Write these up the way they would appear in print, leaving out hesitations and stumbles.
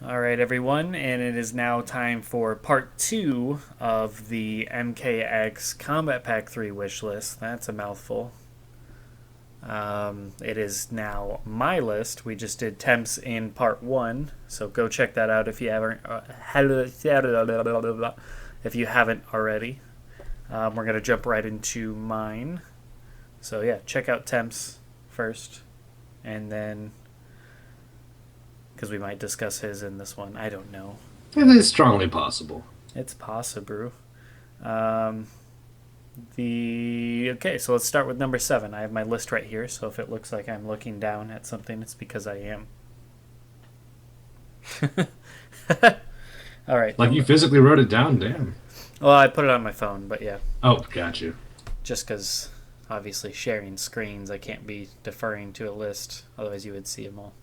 All right, everyone, and it is now time for part two of the MKX Combat Pack 3 wish list. That's a mouthful. It is now my list. We just did temps in part one, so go check that out if you haven't. If you haven't already, we're gonna jump right into mine. So yeah, check out temps first, and then because we might discuss his in this one. I don't know. It is strongly possible. It's possible. Um, the okay, so let's start with number seven. I have my list right here, so if it looks like I'm looking down at something, it's because I am. All right. Like you physically wrote it down, damn. Well, I put it on my phone, but yeah, Oh, got you. just because obviously sharing screens, I can't be deferring to a list. Otherwise, you would see them all.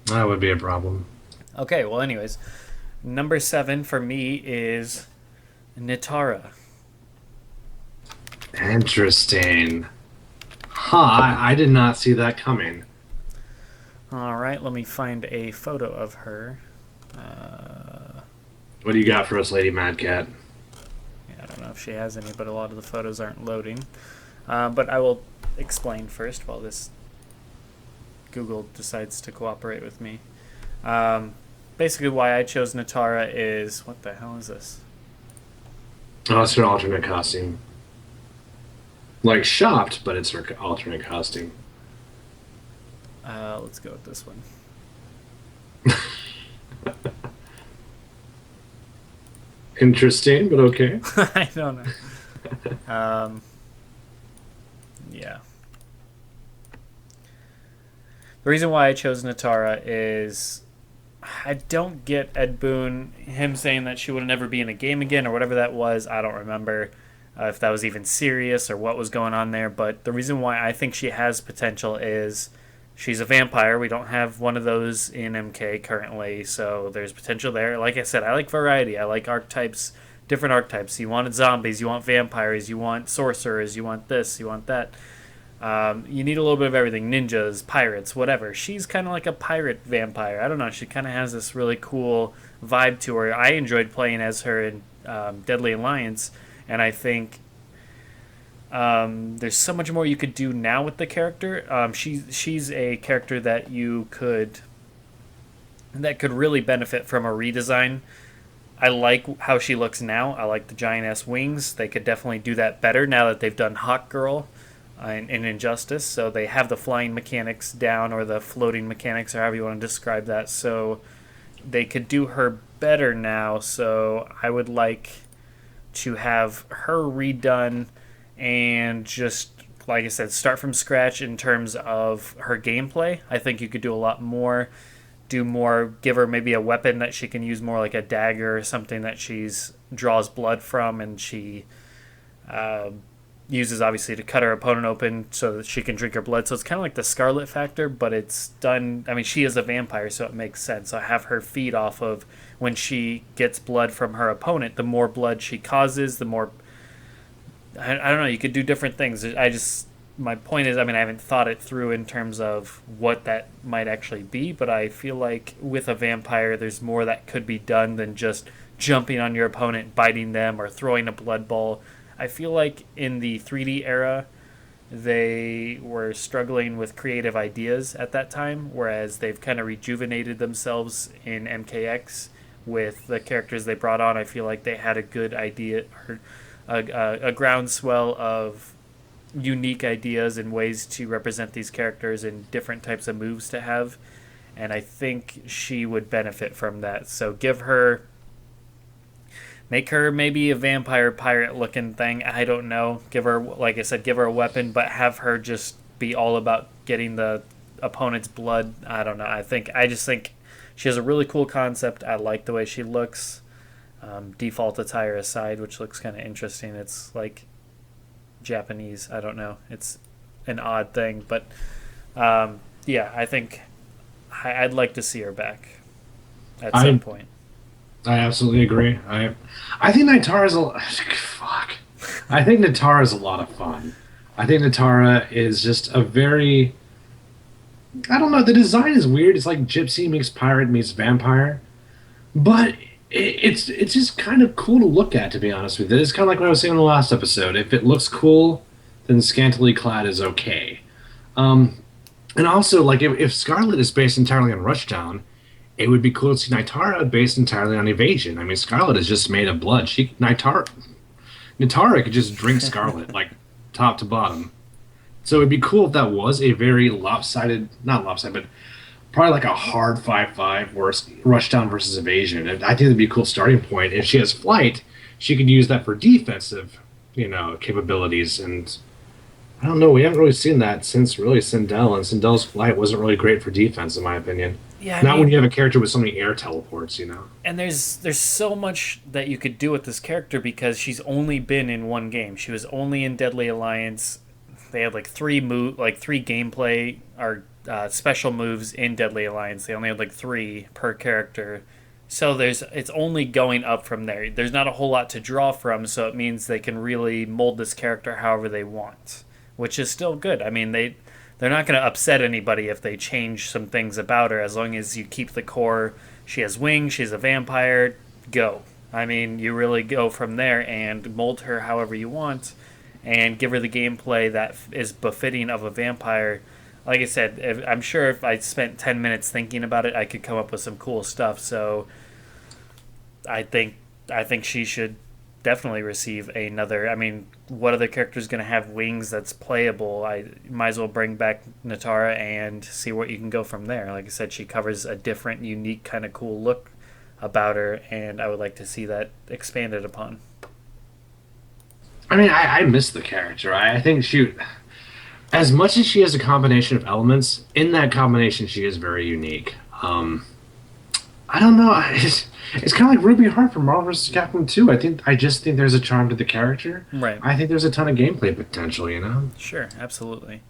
That would be a problem. Okay. Well, anyways, number seven for me is Nitara. Interesting. Huh, I did not see that coming. All right. Let me find a photo of her. What do you got for us, Lady Mad Cat? Yeah, I don't know if she has any, but a lot of the photos aren't loading. But I will explain first while this Google decides to cooperate with me. Basically, why I chose Nitara is what the hell is this? Oh, it's her alternate costume. Like shopped, but it's her alternate costume. Let's go with this one. Interesting, but okay. I don't know. Yeah. The reason why I chose Nitara is I don't get Ed Boon, him saying that she would never be in a game again or whatever that was. I don't remember if that was even serious or what was going on there. But the reason why I think she has potential is she's a vampire. We don't have one of those in MK currently, so there's potential there. Like I said, I like variety. I like archetypes, different archetypes. You wanted zombies, you want vampires, you want sorcerers, you want this, you want that. You need a little bit of everything: ninjas, pirates, whatever. She's kind of like a pirate vampire. I don't know. She kind of has this really cool vibe to her. I enjoyed playing as her in Deadly Alliance, and I think there's so much more you could do now with the character. She's a character that could really benefit from a redesign. I like how she looks now. I like the giant ass wings. They could definitely do that better now that they've done Hawk Girl in Injustice. So they have the flying mechanics down, or the floating mechanics, or however you want to describe that. So they could do her better now. So I would like to have her redone and just, like I said, start from scratch in terms of her gameplay. I think you could do a lot more. Do more, give her maybe a weapon that she can use more, like a dagger or something that she's draws blood from, and she uh, uses obviously to cut her opponent open so that she can drink her blood. So it's kind of like the Scarlet Factor, but it's done. I mean, she is a vampire, so it makes sense. So I have her feed off of when she gets blood from her opponent. The more blood she causes, the more. I don't know. You could do different things. I just my point is, I mean, I haven't thought it through in terms of what that might actually be, but I feel like with a vampire, there's more that could be done than just jumping on your opponent, biting them, or throwing a blood ball. I feel like in the 3D era, they were struggling with creative ideas at that time, whereas they've kind of rejuvenated themselves in MKX with the characters they brought on. I feel like they had a good idea, or a groundswell of unique ideas and ways to represent these characters and different types of moves to have. And I think she would benefit from that. So make her maybe a vampire pirate looking thing. I don't know. Give her, like I said, give her a weapon, but have her just be all about getting the opponent's blood. I don't know. I just think she has a really cool concept. I like the way she looks. Default attire aside, which looks kind of interesting. It's like Japanese. I don't know. It's an odd thing, but yeah, I think I'd like to see her back at some I point. I absolutely agree. I think Nitara's a fuck. I think Nitara is a lot of fun. I think Nitara is just a very I don't know. The design is weird. It's like gypsy meets pirate meets vampire, but it's just kind of cool to look at. To be honest with you, it's kind of like what I was saying in the last episode. If it looks cool, then scantily clad is okay. Um, and also, like if Scarlet is based entirely on Rushdown, it would be cool to see Nitara based entirely on evasion. I mean, Scarlet is just made of blood. Nitara could just drink Scarlet like top to bottom. So it'd be cool if that was a very lopsided, not lopsided, but probably like a hard 5-5 worse Rushdown versus evasion. And I think it'd be a cool starting point. If she has flight, she could use that for defensive, capabilities. And I don't know, we haven't really seen that since really Sindel, and Sindel's flight wasn't really great for defense, in my opinion. Yeah, I Not when mean, you have a character with so many air teleports. and there's so much that you could do with this character because she's only been in one game. She was only in Deadly Alliance. They had like three gameplay or special moves in Deadly Alliance. They only had like three per character. So it's only going up from there. There's not a whole lot to draw from, so it means they can really mold this character however they want, which is still good. I mean, they're not going to upset anybody if they change some things about her as long as you keep the core. She has wings, she's a vampire, go. I mean, you really go from there and mold her however you want and give her the gameplay that is befitting of a vampire. Like I said, I'm sure if I spent 10 minutes thinking about it, I could come up with some cool stuff. So I think I think she should definitely receive another. I mean, what other character is going to have wings that's playable? I might as well bring back Nitara and see what you can go from there. Like I said, she covers a different, unique, kind of cool look about her, and I would like to see that expanded upon. I mean, I miss the character. I think as much as she has a combination of elements, in that combination, she is very unique. I don't know. It's kind of like Ruby Heart from Marvel vs. Capcom 2. I just think there's a charm to the character. Right. I think there's a ton of gameplay potential. Sure, absolutely.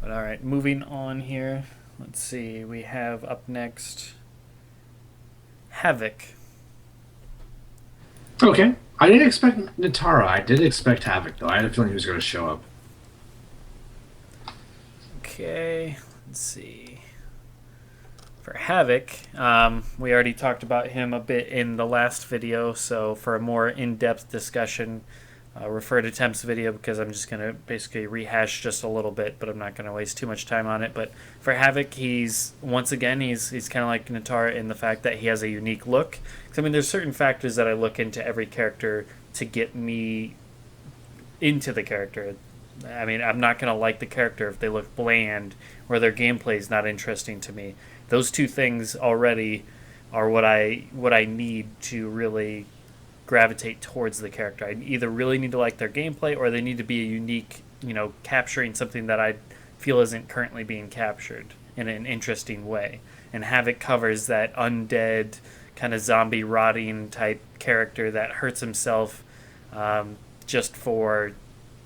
But all right, moving on here. Let's see. We have up next Havik. Okay. I didn't expect Nitara. I did expect Havik, though. I had a feeling he was going to show up. Okay, let's see. For Havik, we already talked about him a bit in the last video, so for a more in-depth discussion, refer to Temp's video because I'm just going to basically rehash just a little bit, but I'm not going to waste too much time on it. But for Havik, he's kind of like Nitara in the fact that he has a unique look. I mean, there's certain factors that I look into every character to get me into the character. I mean, I'm not going to like the character if they look bland or their gameplay is not interesting to me. Those two things already are what I need to really gravitate towards the character. I either really need to like their gameplay or they need to be a unique, capturing something that I feel isn't currently being captured in an interesting way. And Havik covers that undead kind of zombie rotting type character that hurts himself just for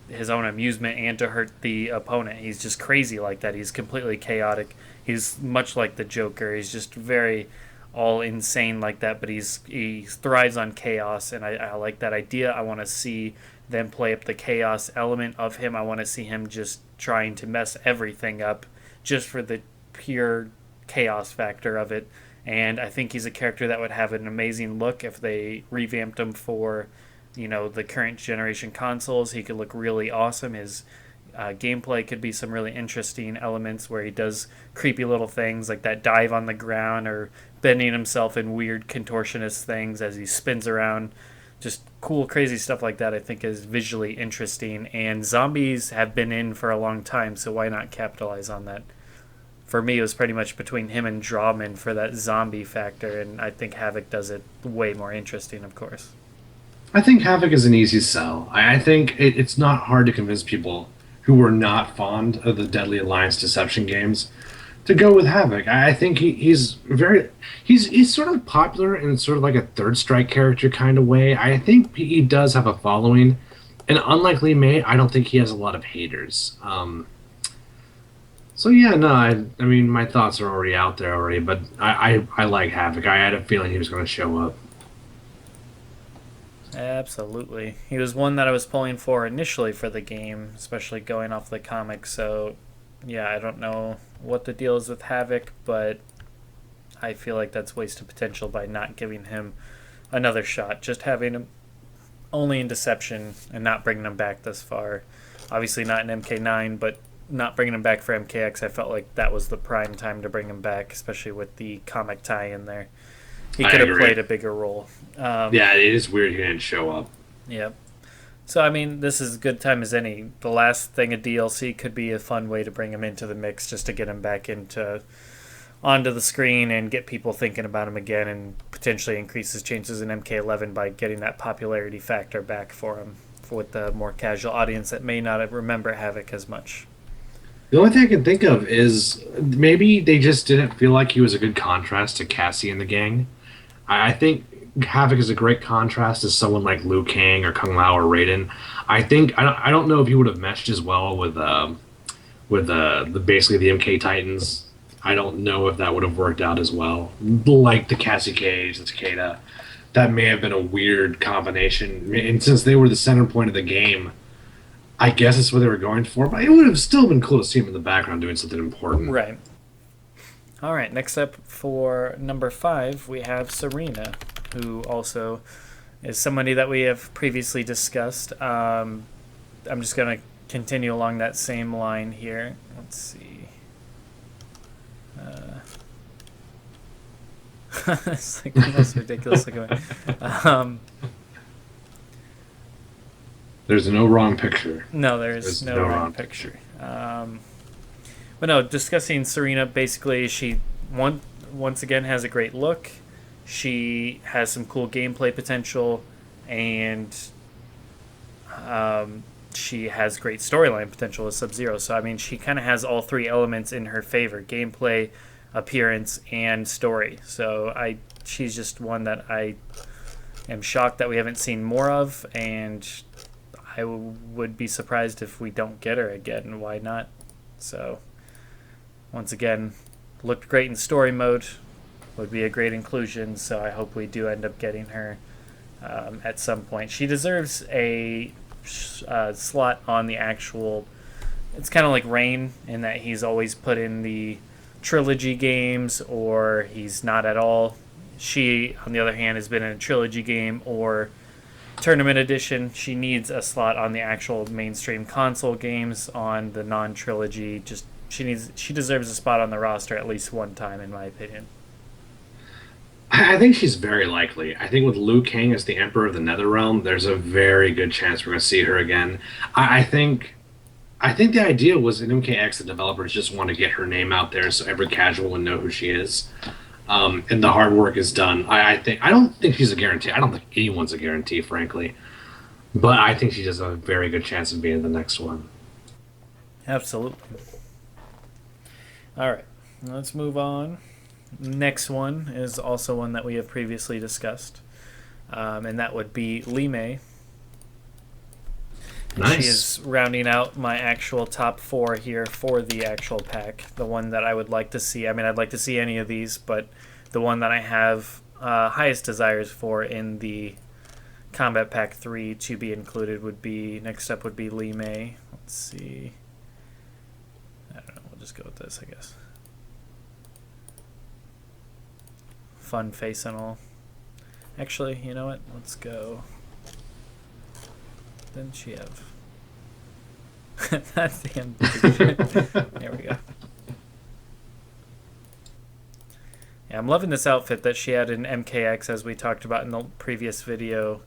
his own amusement and to hurt the opponent. He's just crazy like that. He's completely chaotic. He's much like the Joker. He's just very all insane like that, but he thrives on chaos, and I like that idea. I want to see them play up the chaos element of him. I want to see him just trying to mess everything up just for the pure chaos factor of it. And I think he's a character that would have an amazing look if they revamped him for the current generation consoles. He could look really awesome. His gameplay could be some really interesting elements where he does creepy little things like that dive on the ground or bending himself in weird contortionist things as he spins around. Just cool, crazy stuff like that I think is visually interesting. And zombies have been in for a long time, so why not capitalize on that? For me, it was pretty much between him and Drawman for that zombie factor, and I think Havik does it way more interesting, of course. I think Havik is an easy sell. I think it's not hard to convince people who were not fond of the Deadly Alliance Deception games to go with Havik. I think he's sort of popular in sort of like a Third Strike character kind of way. I think he does have a following, and unlike Lee May, I don't think he has a lot of haters. So yeah, no, I mean my thoughts are already out there already, but I like Havik. I had a feeling he was going to show up. Absolutely. He was one that I was pulling for initially for the game, especially going off the comic, so yeah, I don't know what the deal is with Havik, but I feel like that's wasted potential by not giving him another shot. Just having him only in Deception and not bringing him back this far. Obviously not in MK9, but not bringing him back for MKX, I felt like that was the prime time to bring him back, especially with the comic tie in there. He could have played a bigger role. Yeah, it is weird he didn't show up. Yep. So, I mean, this is as good time as any. The last thing of DLC could be a fun way to bring him into the mix just to get him back onto the screen and get people thinking about him again and potentially increase his chances in MK11 by getting that popularity factor back for him with the more casual audience that may not remember Havik as much. The only thing I can think of is maybe they just didn't feel like he was a good contrast to Cassie and the gang. I think Havik is a great contrast to someone like Liu Kang or Kung Lao or Raiden. I don't know if he would have meshed as well with the basically the MK Titans. I don't know if that would have worked out as well. Like the Cassie Cage, the Takeda, that may have been a weird combination. And since they were the center point of the game, I guess that's what they were going for. But it would have still been cool to see him in the background doing something important. Right. All right. Next up for number 5, we have Sareena, who also is somebody that we have previously discussed. I'm just going to continue along that same line here. Let's see. It's like the most ridiculous looking one. There's no wrong picture. No, there's no wrong picture. But no, discussing Sareena, basically she once again has a great look. She has some cool gameplay potential, and she has great storyline potential as Sub-Zero. So, I mean, she kind of has all 3 elements in her favor: gameplay, appearance, and story. So she's just one that I am shocked that we haven't seen more of, and I would be surprised if we don't get her again. Why not? So, once again, looked great in story mode. Would be a great inclusion, so I hope we do end up getting her at some point. She deserves a slot on the actual... It's kind of like Rain in that he's always put in the trilogy games, or he's not at all. She, on the other hand, has been in a trilogy game or tournament edition. She needs a slot on the actual mainstream console games on the non-trilogy. She deserves a spot on the roster at least one time, in my opinion. I think she's very likely. I think with Liu Kang as the Emperor of the Netherrealm, there's a very good chance we're going to see her again. I think the idea was in MKX, the developers just want to get her name out there so every casual would know who she is. And the hard work is done. I don't think she's a guarantee. I don't think anyone's a guarantee, frankly. But I think she has a very good chance of being the next one. Absolutely. All right, let's move on. Next one is also one that we have previously discussed, and that would be Li Mei. Nice. She is rounding out my actual top 4 here for the actual pack. The one that I would like to see. I mean, I'd like to see any of these, but the one that I have highest desires for in the Combat Pack 3 to be included would be... Next up would be Li Mei. Let's see. I don't know. We'll just go with this, I guess. Fun face and all. Actually, you know what? Let's go... Didn't she have... That's the end. There we go. Yeah, I'm loving this outfit that she had in MKX, as we talked about in the previous video.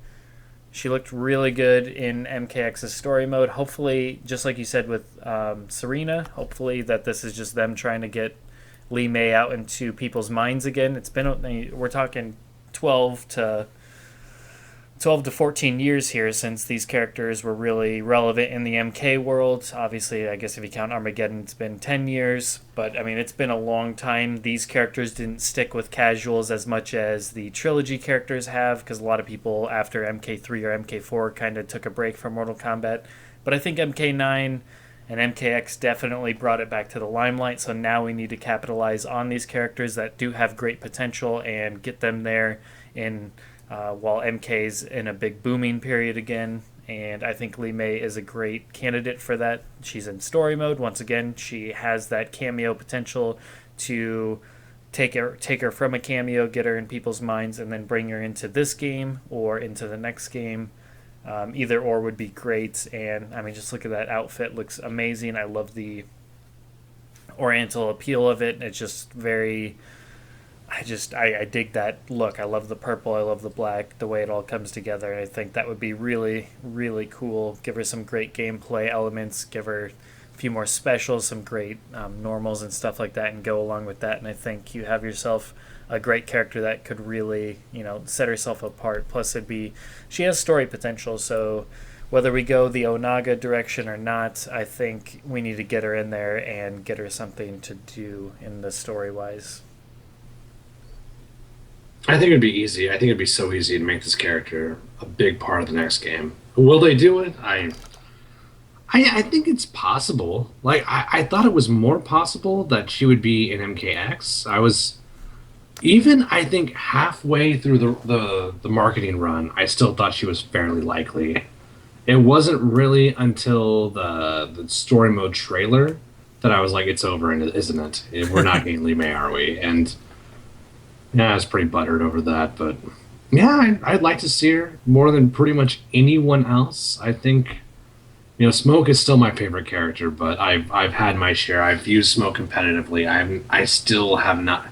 She looked really good in MKX's story mode. Hopefully, just like you said with Sareena, hopefully that this is just them trying to get Li Mei out into people's minds again. It's been... We're talking 12 to 14 years here since these characters were really relevant in the MK world. Obviously, I guess if you count Armageddon, it's been 10 years. But, I mean, it's been a long time. These characters didn't stick with casuals as much as the trilogy characters have, because a lot of people after MK3 or MK4 kind of took a break from Mortal Kombat. But I think MK9 and MKX definitely brought it back to the limelight, so now we need to capitalize on these characters that do have great potential and get them there in... while MK's in a big booming period again, and I think Lee May is a great candidate for that. She's in story mode. Once again, she has that cameo potential to take her from a cameo, get her in people's minds, and then bring her into this game or into the next game. Either or would be great. And I mean, just look at that outfit; looks amazing. I love the Oriental appeal of it. It's just very. I dig that look. I love the purple. I love the black. The way it all comes together. I think that would be really, really cool. Give her some great gameplay elements. Give her a few more specials, some great normals and stuff like that, and go along with that. And I think you have yourself a great character that could really, set herself apart. Plus, she has story potential. So whether we go the Onaga direction or not, I think we need to get her in there and get her something to do in the story wise. I think it'd be easy. I think it'd be so easy to make this character a big part of the next game. Will they do it? I think it's possible. Like I thought it was more possible that she would be in MKX. I was even I think halfway through the marketing run, I still thought she was fairly likely. It wasn't really until the story mode trailer that I was like, it's over, isn't it? We're not getting Lee May, are we? And yeah, I was pretty buttered over that, but yeah, I'd like to see her more than pretty much anyone else. I think, Smoke is still my favorite character, but I've had my share. I've used Smoke competitively. I still have not.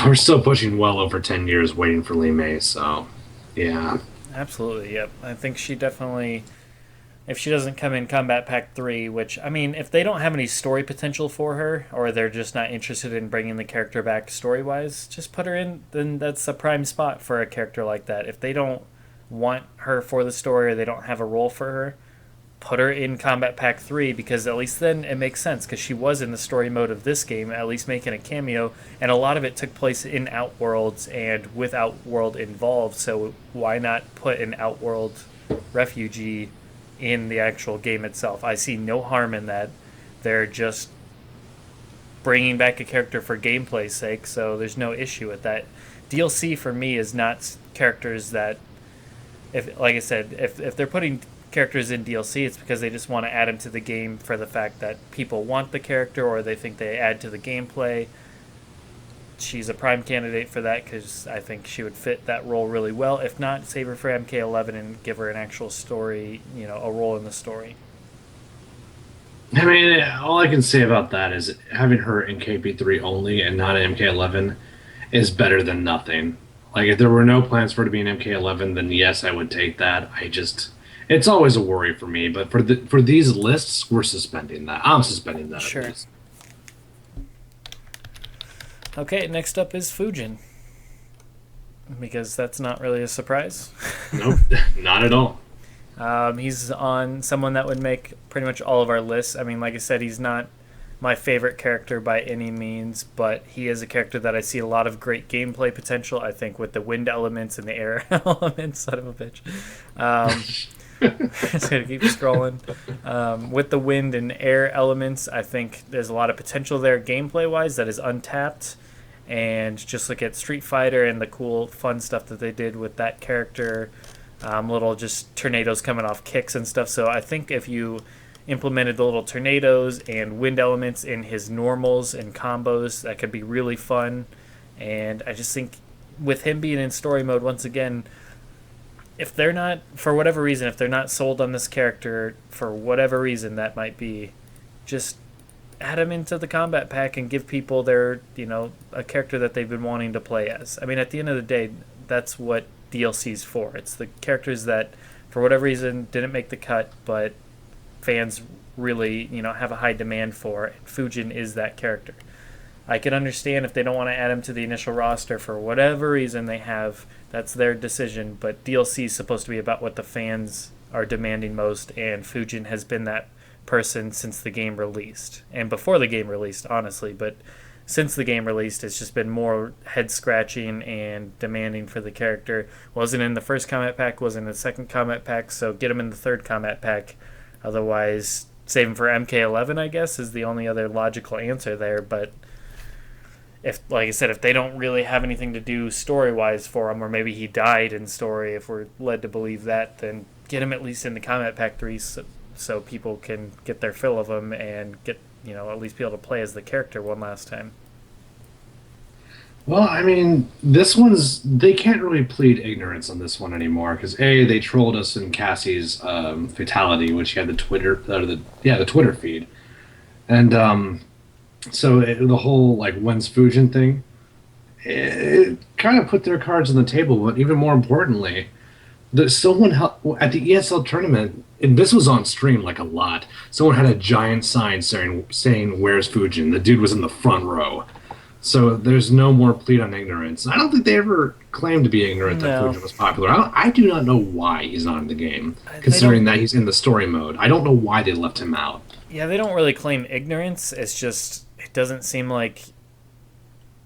We're still pushing well over 10 years waiting for Lee May, so yeah. Absolutely, yep. I think she definitely, if she doesn't come in Combat Pack 3, which, I mean, if they don't have any story potential for her, or they're just not interested in bringing the character back story-wise, just put her in, then that's a prime spot for a character like that. If they don't want her for the story, or they don't have a role for her, put her in Combat Pack 3, because at least then it makes sense, because she was in the story mode of this game, at least making a cameo, and a lot of it took place in Outworlds and with Outworld involved, so why not put an Outworld refugee in the actual game itself? I see no harm in that. They're just bringing back a character for gameplay's sake, so there's no issue with that. DLC for me is not characters that, if like I said, if they're putting characters in DLC, it's because they just want to add them to the game for the fact that people want the character or they think they add to the gameplay. She's a prime candidate for that because I think she would fit that role really well. If not, save her for MK11 and give her an actual story, a role in the story. I mean, all I can say about that is having her in KP3 only and not in MK11 is better than nothing. Like, if there were no plans for her to be in MK11, then yes, I would take that. It's always a worry for me, but for these lists, we're suspending that. I'm suspending that. Sure. Okay, next up is Fujin. Because that's not really a surprise. Nope, not at all. He's on someone that would make pretty much all of our lists. I mean, like I said, he's not my favorite character by any means, but he is a character that I see a lot of great gameplay potential, I think, with the wind elements and the air elements, son of a bitch. Just gonna keep scrolling. With the wind and air elements, I think there's a lot of potential there gameplay-wise that is untapped. And just look at Street Fighter and the cool, fun stuff that they did with that character. Little just tornadoes coming off kicks and stuff. So I think if you implemented the little tornadoes and wind elements in his normals and combos, that could be really fun. And I just think with him being in story mode, once again, if they're not, for whatever reason, if they're not sold on this character, for whatever reason that might be, just add him into the combat pack and give people their, a character that they've been wanting to play as. I mean, at the end of the day, that's what DLC's for. It's the characters that, for whatever reason, didn't make the cut, but fans really, have a high demand for, and Fujin is that character. I can understand if they don't want to add him to the initial roster for whatever reason they have. That's their decision, but DLC is supposed to be about what the fans are demanding most, and Fujin has been that person since the game released. And before the game released, honestly, but since the game released, it's just been more head-scratching and demanding for the character. Wasn't in the first combat pack, wasn't in the second combat pack, so get him in the third combat pack. Otherwise, save him for MK11, I guess, is the only other logical answer there, but if, like I said, if they don't really have anything to do story-wise for him, or maybe he died in story, if we're led to believe that, then get them at least in the Combat Pack 3 so people can get their fill of them and get, at least be able to play as the character one last time. Well, I mean, they can't really plead ignorance on this one anymore because they trolled us in Cassie's fatality, which had the the Twitter feed, and the whole like when's Fujin thing, it kind of put their cards on the table. But even more importantly, someone at the ESL tournament, and this was on stream like a lot. Someone had a giant sign saying "Where's Fujin?" The dude was in the front row. So there's no more plead on ignorance. I don't think they ever claimed to be ignorant that Fujin was popular. I do not know why he's not in the game, considering that he's in the story mode. I don't know why they left him out. Yeah, they don't really claim ignorance. It's just, it doesn't seem like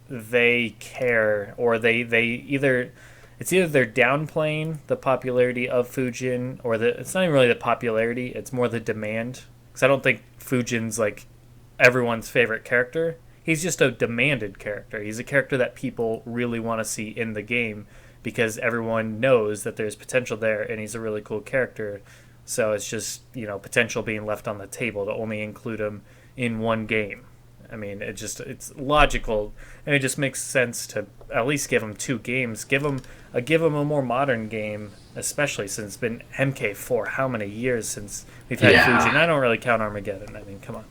they care, or they either... It's either they're downplaying the popularity of Fujin, or it's not even really the popularity, it's more the demand. Because I don't think Fujin's like everyone's favorite character. He's just a demanded character. He's a character that people really want to see in the game because everyone knows that there's potential there and he's a really cool character. So it's just, potential being left on the table to only include him in one game. I mean, it's logical, and it just makes sense to at least give him 2 games. Give him a more modern game, especially since it's been MK4. How many years since we've had Fujin? I don't really count Armageddon. I mean, come on.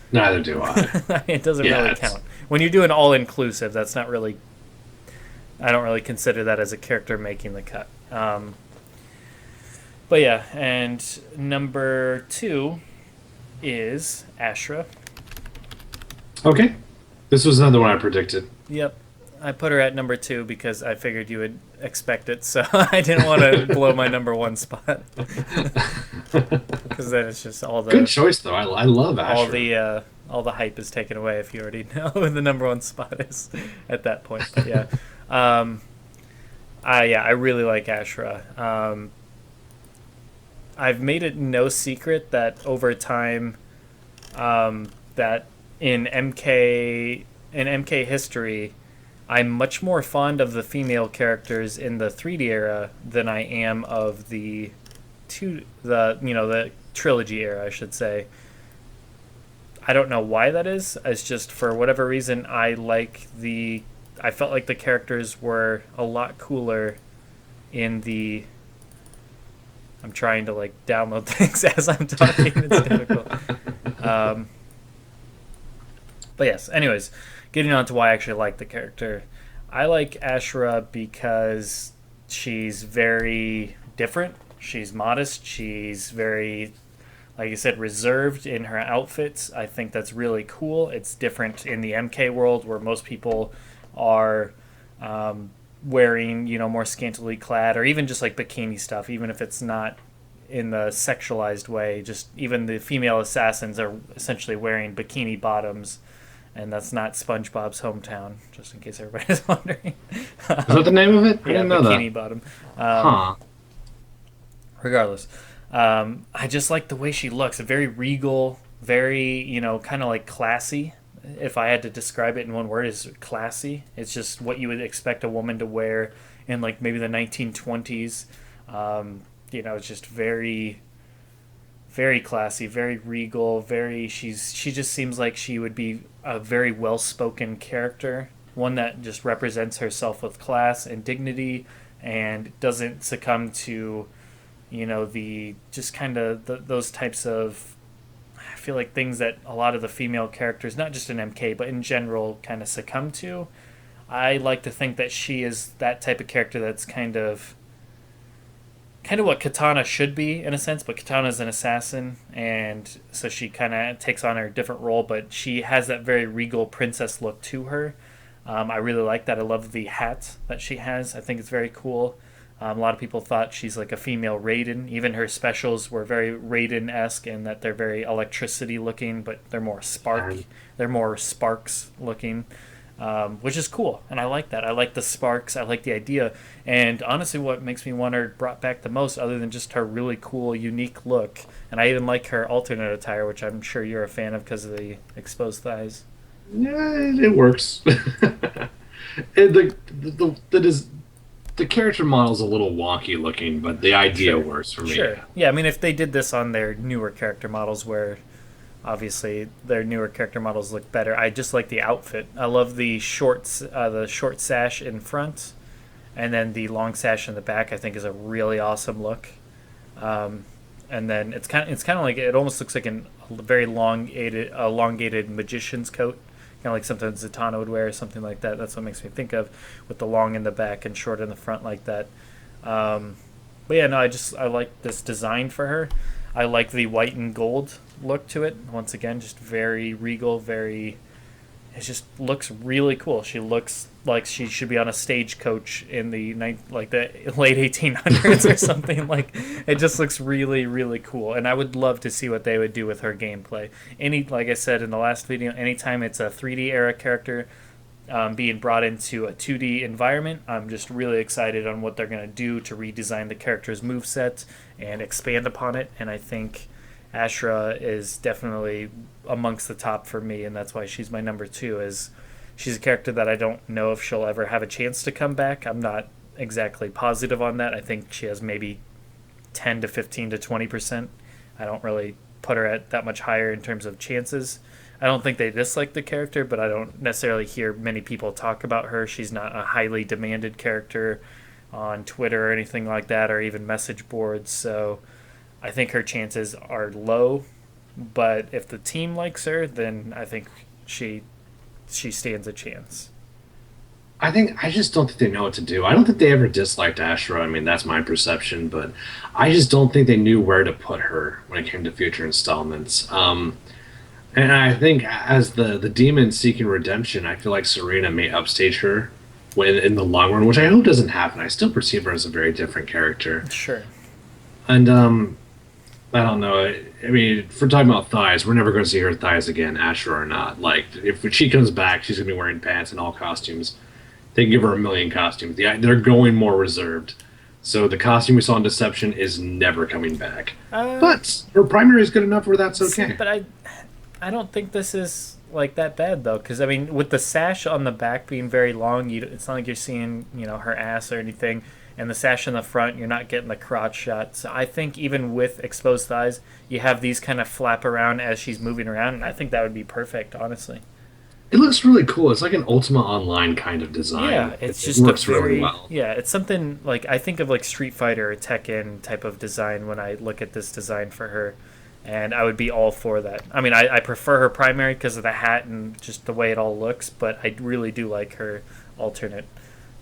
Neither do I. It doesn't really count. When you do an all-inclusive, that's not really... I don't really consider that as a character making the cut. But yeah, and number 2 is Ashrah. Okay. This was another one I predicted. Yep. I put her at number 2 because I figured you would expect it, so I didn't want to blow my number 1 spot. Because then it's just all the... Good choice, though. I love Ashrah. All the hype is taken away if you already know who the number 1 spot is at that point. But yeah. I really like Ashrah. I've made it no secret that over time, that in MK history, I'm much more fond of the female characters in the 3D era than I am of the trilogy era, I should say. I don't know why that is. It's just for whatever reason I felt like the characters were a lot cooler in the... I'm trying to download things as I'm talking. It's difficult. But yes, anyways, getting on to why I actually like the character. I like Ashrah because she's very different. She's modest. She's very, like I said, reserved in her outfits. I think that's really cool. It's different in the MK world where most people are wearing, more scantily clad, or even just bikini stuff, even if it's not in the sexualized way. Just even the female assassins are essentially wearing bikini bottoms. And that's not SpongeBob's hometown, just in case everybody's wondering. Is that the name of it? I didn't know that. Bikini Bottom. Regardless, I just like the way she looks. Very regal, very, kind of classy. If I had to describe it in one word, is classy. It's just what you would expect a woman to wear in maybe the 1920s. It's just very... very classy, very regal, she just seems like she would be a very well-spoken character, one that just represents herself with class and dignity and doesn't succumb to, the just kind of those types of, I feel like things that a lot of the female characters, not just in MK, but in general, kind of succumb to. I like to think that she is that type of character that's kind of what Katana should be in a sense, but Katana's an assassin, and so she kind of takes on her different role, but she has that very regal princess look to her. I really like that. I love the hat that she has. I think it's very cool. A lot of people thought she's like a female Raiden. Even her specials were very Raiden-esque in that they're very electricity looking, but they're more sparks looking. Which is cool, and I like that. I like the sparks, I like the idea, and honestly what makes me want her brought back the most, other than just her really cool, unique look, and I even like her alternate attire, which I'm sure you're a fan of because of the exposed thighs. Yeah, it works. the character model's a little wonky looking, but the idea Sure. works for me. Sure. Yeah, I mean, if they did this on their newer character models, where obviously their newer character models look better, I just like the outfit. I love the short sash in front, and then the long sash in the back. I think is a really awesome look. Um, and then it's kind of like it almost looks like a very elongated magician's coat, kind of like something Zatanna would wear, or something like that. That's what makes me think of, with the long in the back and short in the front like that. Um, but yeah, no, I like this design for her. I like the white and gold look to it. Once again, just very regal, very. It just looks really cool. She looks like she should be on a stagecoach in the late 1800s or something. Like, it just looks really really cool, and I would love to see what they would do with her gameplay. Like I said in the last video, anytime it's a 3D era character being brought into a 2D environment, I'm just really excited on what they're going to do to redesign the character's moveset and expand upon it. And I think Ashrah is definitely amongst the top for me, and that's why she's my number two. Is she's a character that I don't know if she'll ever have a chance to come back. I'm not exactly positive on that. I think she has maybe 10 to 15 to 20%. I don't really put her at that much higher in terms of chances. I don't think they dislike the character, but I don't necessarily hear many people talk about her. She's not a highly demanded character on Twitter or anything like that, or even message boards. So I think her chances are low. But if the team likes her, then I think she stands a chance. I just don't think they know what to do. I don't think they ever disliked Ashrah. I mean, that's my perception, but I just don't think they knew where to put her when it came to future installments. And I think as the demon seeking redemption, I feel like Sareena may upstage her when in the long run, which I hope doesn't happen. I still perceive her as a very different character. Sure. And I don't know. I mean, if we're talking about thighs, we're never going to see her thighs again, Asher or not. Like, if she comes back, she's going to be wearing pants and all costumes. They can give her a million costumes. They're going more reserved. So the costume we saw in Deception is never coming back. But her primary is good enough where that's okay. But I don't think this is like that bad though, because I mean, with the sash on the back being very long, it's not like you're seeing her ass or anything, and the sash in the front, you're not getting the crotch shot. So I think even with exposed thighs, you have these kind of flap around as she's moving around, and I think that would be perfect, honestly. It looks really cool. It's like an Ultima Online kind of design. Yeah, it's it just works a very, really well. yeah, it's something like I think of like Street Fighter or Tekken type of design when I look at this design for her, and I would be all for that. I mean, I prefer her primary because of the hat and just the way it all looks, but I really do like her alternate.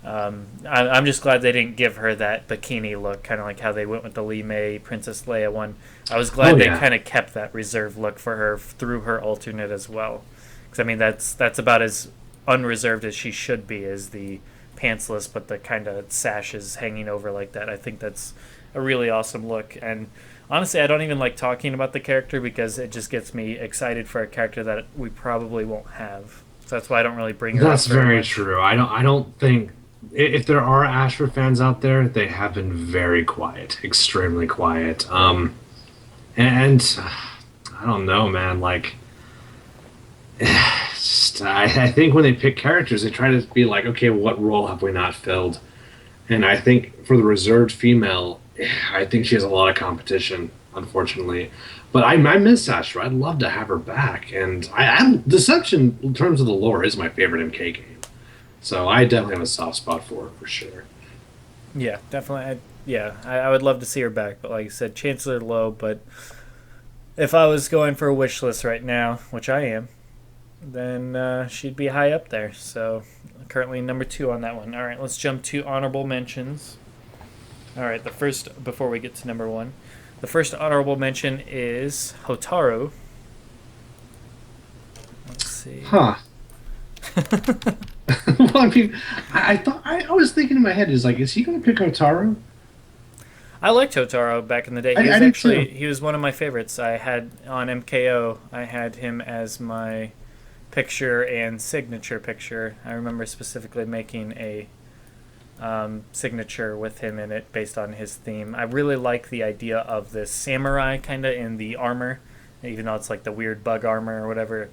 I'm just glad they didn't give her that bikini look, kind of like how they went with the Lee May Princess Leia one. I was glad they kind of kept that reserved look for her through her alternate as well. Because I mean, that's about as unreserved as she should be, as the pantsless, but the kind of sashes hanging over like that. I think that's a really awesome look. And honestly, I don't even like talking about the character because it just gets me excited for a character that we probably won't have. So that's why I don't really bring her up. That's very true. I don't think if there are Asher fans out there, they have been very quiet, extremely quiet. And I don't know, man. Like, I think when they pick characters, they try to be like, okay, what role have we not filled? And I think for the reserved female, I think she has a lot of competition, unfortunately. But I miss Ashrah. I'd love to have her back. And Deception, in terms of the lore, is my favorite MK game. So I definitely have a soft spot for sure. Yeah, definitely. I would love to see her back, but like I said, chances are low. But if I was going for a wish list right now, which I am, then she'd be high up there. So currently number 2 on that one. All right, let's jump to honorable mentions. All right, before we get to number 1, the first honorable mention is Hotaru. Let's see. Huh. Well, I mean, I was thinking in my head, is he going to pick Hotaru? I liked Hotaru back in the day. He was one of my favorites. I had on MKO. I had him as my picture and signature picture. I remember specifically making a signature with him in it based on his theme. I really like the idea of this samurai kind of in the armor, even though it's like the weird bug armor or whatever.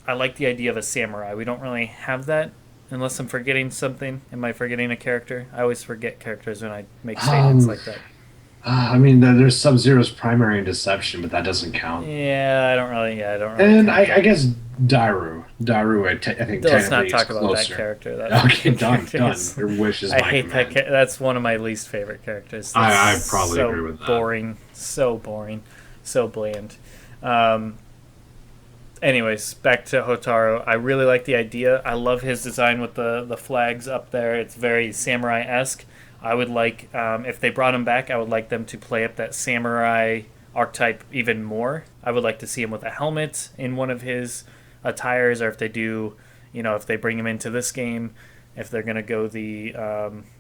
I like the idea of a samurai. We don't really have that Unless I'm forgetting something. Am I forgetting a character? I always forget characters when I make statements Um, like that. I mean, there's Sub-Zero's primary in Deception, but that doesn't count. Yeah, I don't really. Yeah, I don't really And count I that. guess Daru. Daru, I think Let's not technically is talk about that closer. character. That Okay, fucking done, character done. is. Your wish is I my hate that. command. That's one of my least favorite characters. That's I probably agree so with that. boring, so boring, so bland. Um, anyways, back to Hotaru. I really like the idea. I love his design with the flags up there. It's very samurai esque. I would like if they brought him back. I would like them to play up that samurai archetype even more. I would like to see him with a helmet in one of his attires, or if they do, if they bring him into this game, if they're gonna go the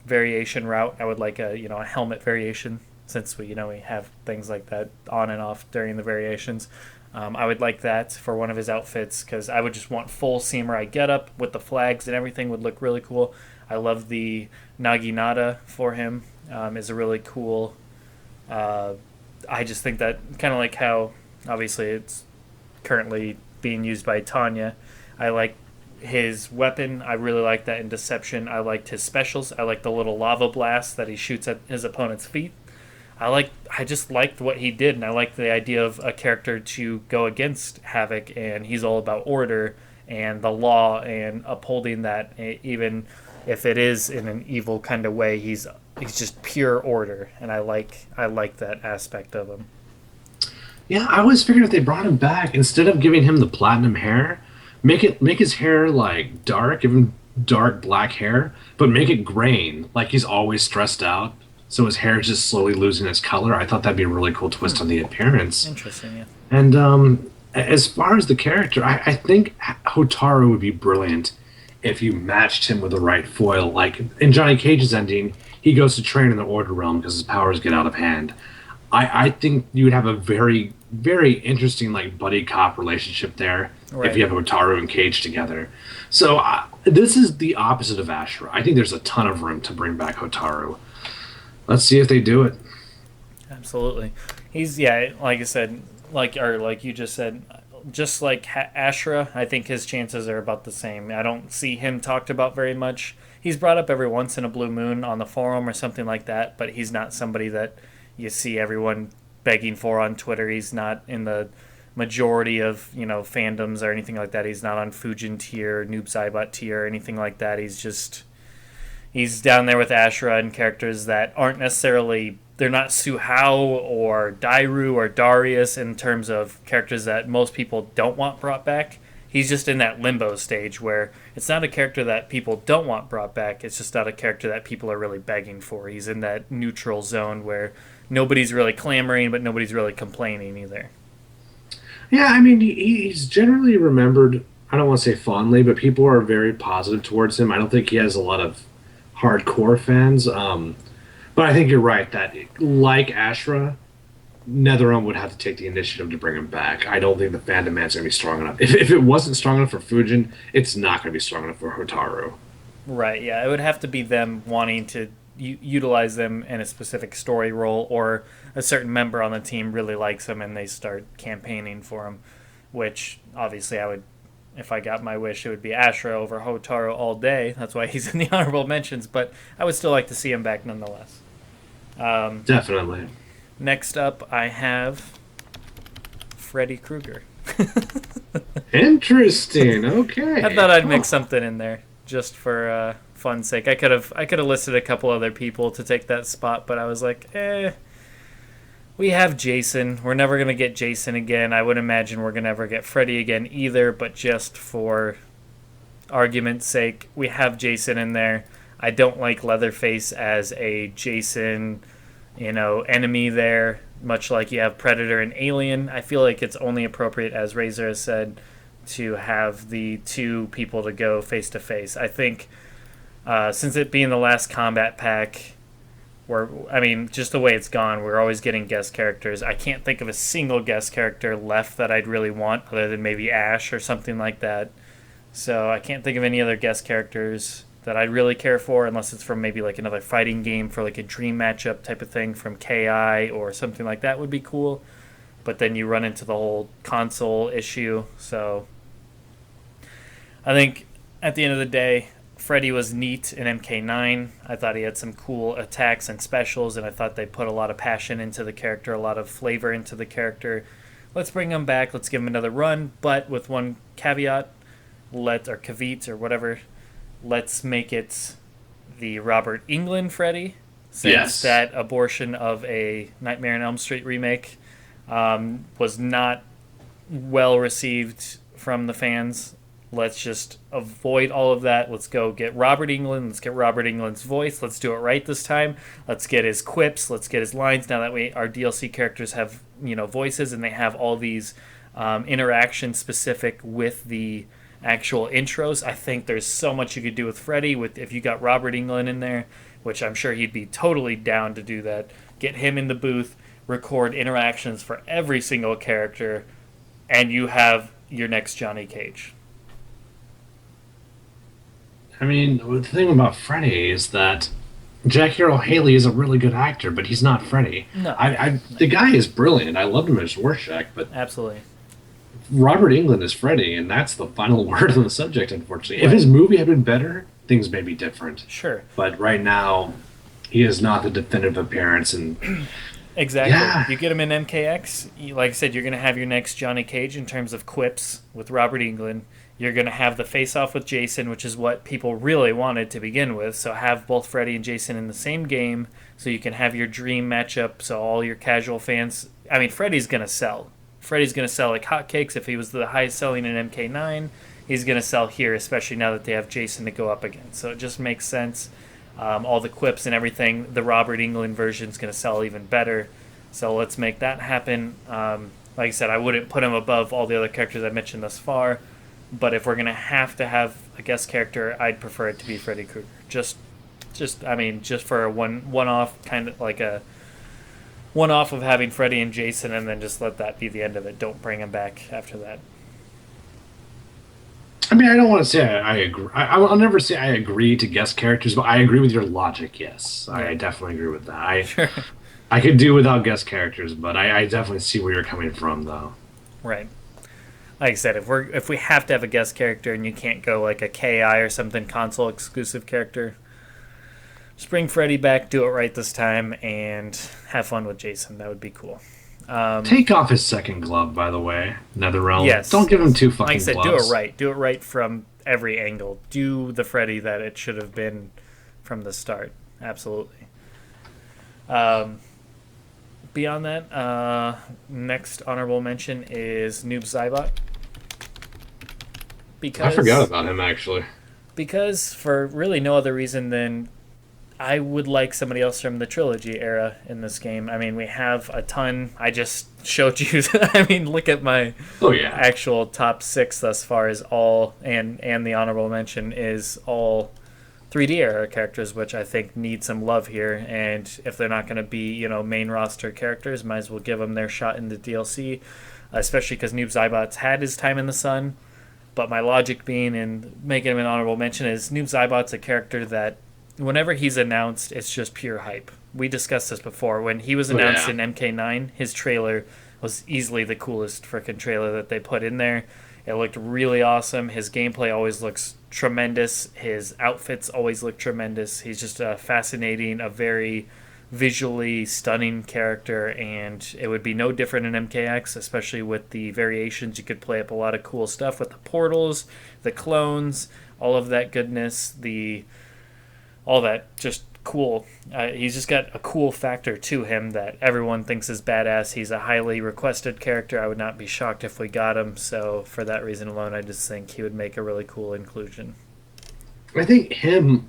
variation route, I would like a helmet variation since we have things like that on and off during the variations. I would like that for one of his outfits because I would just want full samurai getup with the flags and everything would look really cool. I love the naginata for him. Is a really cool. I just think that kind of like how obviously it's currently being used by Tanya. I like his weapon. I really like that in Deception. I liked his specials. I like the little lava blast that he shoots at his opponent's feet. I just liked what he did, and I liked the idea of a character to go against Havik, and he's all about order and the law and upholding that, even if it is in an evil kind of way. He's just pure order, and I like that aspect of him. Yeah, I always figured if they brought him back, instead of giving him the platinum hair, make his hair like dark, give him dark black hair, but make it grain, like he's always stressed out. So his hair is just slowly losing its color. I thought that'd be a really cool twist on the appearance. Interesting, yeah. And as far as the character, I think Hotaru would be brilliant if you matched him with the right foil. Like in Johnny Cage's ending, he goes to train in the Order Realm because his powers get out of hand. I think you would have a very, very interesting like buddy cop relationship there if Right. you have Hotaru and Cage together. So this is the opposite of Ashrah. I think there's a ton of room to bring back Hotaru. Let's see if they do it. Absolutely. He's yeah, like I said, like you just said, just like Ashrah, I think his chances are about the same. I don't see him talked about very much. He's brought up every once in a blue moon on the forum or something like that, but he's not somebody that you see everyone begging for on Twitter. He's not in the majority of fandoms or anything like that. He's not on Fujin tier, Noob Saibot tier, or anything like that. He's down there with Ashrah and characters that aren't necessarily, they're not Suhao or Dairu or Darius in terms of characters that most people don't want brought back. He's just in that limbo stage where it's not a character that people don't want brought back. It's just not a character that people are really begging for. He's in that neutral zone where nobody's really clamoring, but nobody's really complaining either. Yeah, I mean, he's generally remembered, I don't want to say fondly, but people are very positive towards him. I don't think he has a lot of hardcore fans. But I think you're right that, like Ashrah, NetherRealm would have to take the initiative to bring him back. I don't think the fan demand's going to be strong enough. If it wasn't strong enough for Fujin, it's not going to be strong enough for Hotaru. Right, yeah. It would have to be them wanting to utilize them in a specific story role, or a certain member on the team really likes him and they start campaigning for him, which obviously I would, if I got my wish, it would be Ashrah over Hotaru all day. That's why he's in the honorable mentions, but I would still like to see him back nonetheless. Definitely. Next up, I have Freddy Krueger. Interesting. Okay. I thought I'd mix something in there just for fun's sake. I could have listed a couple other people to take that spot, but I was like, we have Jason. We're never gonna get Jason again. I would imagine we're gonna never get Freddy again either. But just for argument's sake, we have Jason in there. I don't like Leatherface as a Jason, enemy there. Much like you have Predator and Alien, I feel like it's only appropriate, as Razor has said, to have the two people to go face to face. I think since it being the last combat pack, just the way it's gone, we're always getting guest characters. I can't think of a single guest character left that I'd really want, other than maybe Ash or something like that. So I can't think of any other guest characters that I'd really care for, unless it's from maybe like another fighting game for like a dream matchup type of thing from KI or something like that would be cool. But then you run into the whole console issue. So I think at the end of the day, Freddy was neat in MK9. I thought he had some cool attacks and specials, and I thought they put a lot of passion into the character, a lot of flavor into the character. Let's bring him back. Let's give him another run, but with one caveat, or caveat or whatever. Let's make it the Robert Englund Freddy, since that abortion of a Nightmare on Elm Street remake was not well received from the fans. Let's just avoid all of that. Let's go get Robert Englund. Let's get Robert Englund's voice. Let's do it right this time. Let's get his quips. Let's get his lines. Now that our DLC characters have voices and they have all these interactions specific with the actual intros. I think there's so much you could do with Freddy if you got Robert Englund in there, which I'm sure he'd be totally down to do that. Get him in the booth, record interactions for every single character, and you have your next Johnny Cage. I mean, the thing about Freddy is that Jackie Earle Haley is a really good actor, but he's not Freddy. No, the guy is brilliant. I loved him as Rorschach, but absolutely, Robert Englund is Freddy, and that's the final word on the subject, unfortunately. Right. If his movie had been better, things may be different. Sure. But right now, he is not the definitive appearance. And exactly. Yeah. You get him in MKX, like I said, you're going to have your next Johnny Cage in terms of quips with Robert Englund. You're going to have the face-off with Jason, which is what people really wanted to begin with. So have both Freddy and Jason in the same game so you can have your dream matchup so all your casual fans... I mean, Freddy's going to sell. Freddy's going to sell like hotcakes. If he was the highest selling in MK9, he's going to sell here, especially now that they have Jason to go up against. So it just makes sense. All the quips and everything, the Robert Englund version is going to sell even better. So let's make that happen. Like I said, I wouldn't put him above all the other characters I mentioned thus far. But if we're going to have a guest character, I'd prefer it to be Freddy Krueger. Just for a one-off, kind of like a one-off of having Freddy and Jason, and then just let that be the end of it. Don't bring him back after that. I mean, I don't want to say I agree. I'll never say I agree to guest characters, but I agree with your logic, yes. Yeah. I definitely agree with that. Sure. I could do without guest characters, but I definitely see where you're coming from, though. Right. Like I said, if we have to have a guest character and you can't go like a KI or something console exclusive character, just bring Freddy back, do it right this time, and have fun with Jason. That would be cool. Take off his second glove, by the way, NetherRealm. Yes. Don't give him two fucking like I said, gloves. do it right. Do it right from every angle. Do the Freddy that it should have been from the start. Absolutely. Beyond that, next honorable mention is Noob Saibot. I forgot about him, actually. Because for really no other reason than I would like somebody else from the trilogy era in this game. I mean, we have a ton. I just showed you. I mean, look at my actual top 6 thus far is all, and the honorable mention is all 3D era characters, which I think need some love here. And if they're not going to be, main roster characters, might as well give them their shot in the DLC, especially because Noob Saibot's had his time in the sun. But my logic being in making him an honorable mention is Noob Saibot's a character that whenever he's announced, it's just pure hype. We discussed this before. When he was announced in MK9, his trailer was easily the coolest freaking trailer that they put in there. It looked really awesome. His gameplay always looks tremendous. His outfits always look tremendous. He's just a fascinating, a very visually stunning character, and it would be no different in MKX, especially with the variations. You could play up a lot of cool stuff with the portals, the clones, all of that goodness, all that just cool. He's just got a cool factor to him that everyone thinks is badass. He's a highly requested character. I would not be shocked if we got him, so for that reason alone, I just think he would make a really cool inclusion. I think him,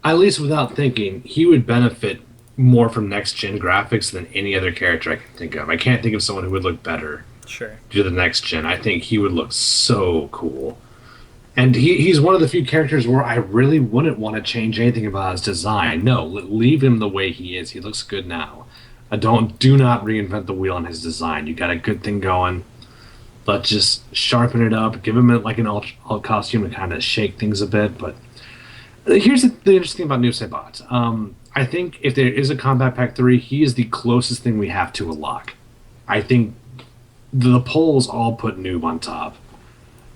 at least without thinking, he would benefit more from next-gen graphics than any other character I can think of. I can't think of someone who would look better to the next-gen. I think he would look so cool. And he's one of the few characters where I really wouldn't want to change anything about his design. No, leave him the way he is. He looks good now. Do not reinvent the wheel on his design. You got a good thing going. Let's just sharpen it up. Give him like an alt costume to kind of shake things a bit. But here's the interesting thing about Noob Saibot. I think if there is a Combat Pack 3, he is the closest thing we have to a lock. I think the polls all put Noob on top.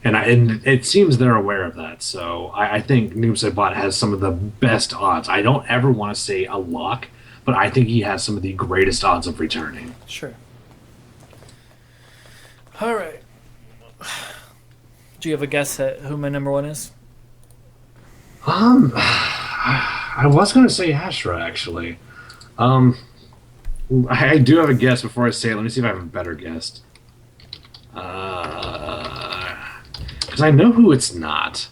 and it seems they're aware of that. So I think Noob Saibot has some of the best odds. I don't ever want to say a lock, but I think he has some of the greatest odds of returning. Sure. All right. Do you have a guess at who my number one is? I was going to say Ashrah actually. Um, I do have a guess before I say it. Let me see if I have a better guess. Because I know who it's not.